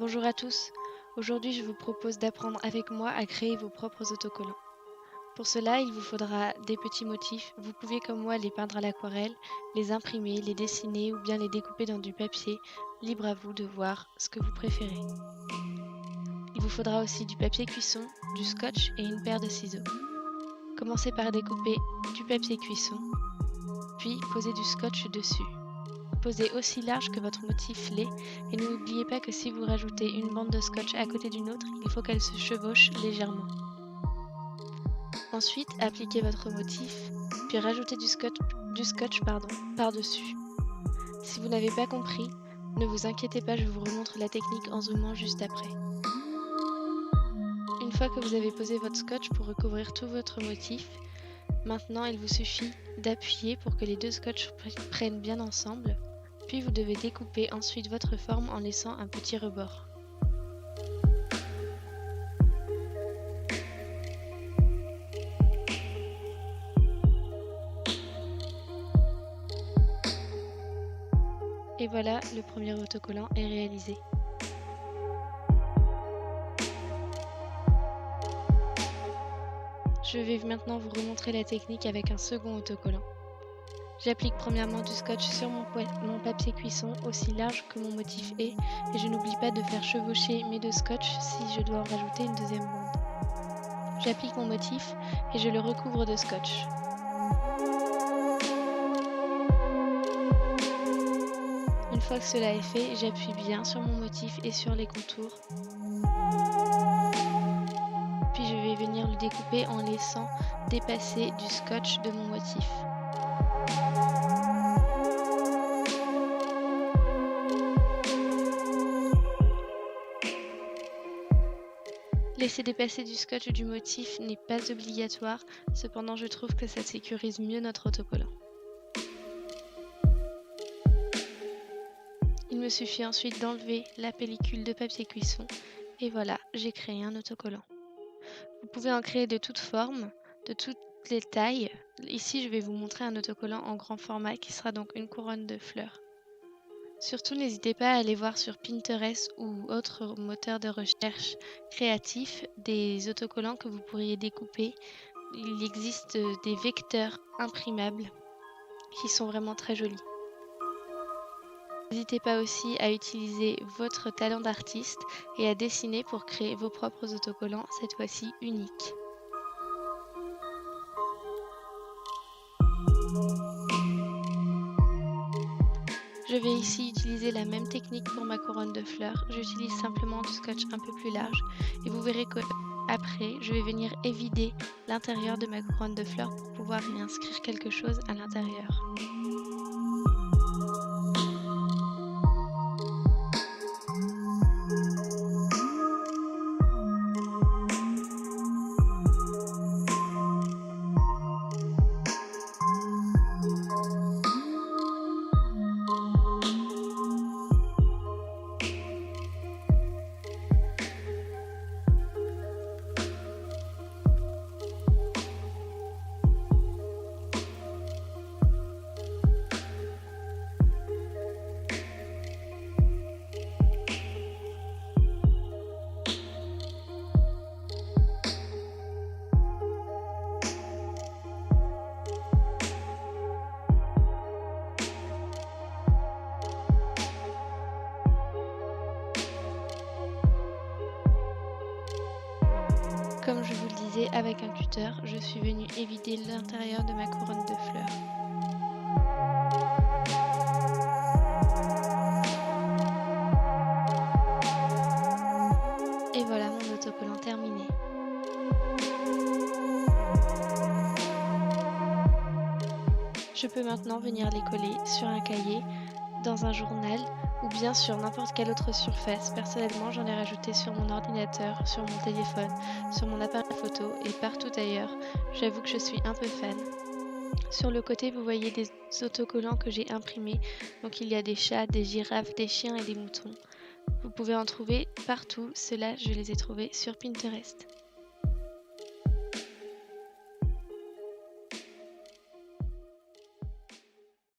Bonjour à tous, aujourd'hui je vous propose d'apprendre avec moi à créer vos propres autocollants. Pour cela, il vous faudra des petits motifs, vous pouvez comme moi les peindre à l'aquarelle, les imprimer, les dessiner ou bien les découper dans du papier, libre à vous de voir ce que vous préférez. Il vous faudra aussi du papier cuisson, du scotch et une paire de ciseaux. Commencez par découper du papier cuisson, puis posez du scotch dessus. Posez aussi large que votre motif l'est et n'oubliez pas que si vous rajoutez une bande de scotch à côté d'une autre, il faut qu'elle se chevauche légèrement. Ensuite, appliquez votre motif, puis rajoutez du scotch par-dessus. Si vous n'avez pas compris, ne vous inquiétez pas, je vous remontre la technique en zoomant juste après. Une fois que vous avez posé votre scotch pour recouvrir tout votre motif, maintenant il vous suffit d'appuyer pour que les deux scotch prennent bien ensemble. Puis vous devez découper ensuite votre forme en laissant un petit rebord. Et voilà, le premier autocollant est réalisé. Je vais maintenant vous remontrer la technique avec un second autocollant. J'applique premièrement du scotch sur mon papier cuisson aussi large que mon motif est et je n'oublie pas de faire chevaucher mes deux scotch si je dois en rajouter une deuxième bande. J'applique mon motif et je le recouvre de scotch. Une fois que cela est fait, j'appuie bien sur mon motif et sur les contours. Puis je vais venir le découper en laissant dépasser du scotch de mon motif. Laisser dépasser du scotch du motif n'est pas obligatoire, cependant je trouve que ça sécurise mieux notre autocollant. Il me suffit ensuite d'enlever la pellicule de papier cuisson et voilà, j'ai créé un autocollant. Vous pouvez en créer de toutes formes, de toutes les tailles. Ici, je vais vous montrer un autocollant en grand format qui sera donc une couronne de fleurs. Surtout, n'hésitez pas à aller voir sur Pinterest ou autres moteurs de recherche créatifs des autocollants que vous pourriez découper. Il existe des vecteurs imprimables qui sont vraiment très jolis. N'hésitez pas aussi à utiliser votre talent d'artiste et à dessiner pour créer vos propres autocollants, cette fois-ci uniques. Je vais ici utiliser la même technique pour ma couronne de fleurs. J'utilise simplement du scotch un peu plus large et vous verrez qu'après, je vais venir évider l'intérieur de ma couronne de fleurs pour pouvoir y inscrire quelque chose à l'intérieur. Comme je vous le disais, avec un cutter, je suis venue évider l'intérieur de ma couronne de fleurs. Et voilà mon autocollant terminé. Je peux maintenant venir les coller sur un cahier, dans un journal ou bien sur n'importe quelle autre surface. Personnellement, j'en ai rajouté sur mon ordinateur, sur mon téléphone, sur mon appareil photo et partout ailleurs. J'avoue que je suis un peu fan. Sur le côté, vous voyez des autocollants que j'ai imprimés. Donc il y a des chats, des girafes, des chiens et des moutons. Vous pouvez en trouver partout. Ceux-là, je les ai trouvés sur Pinterest.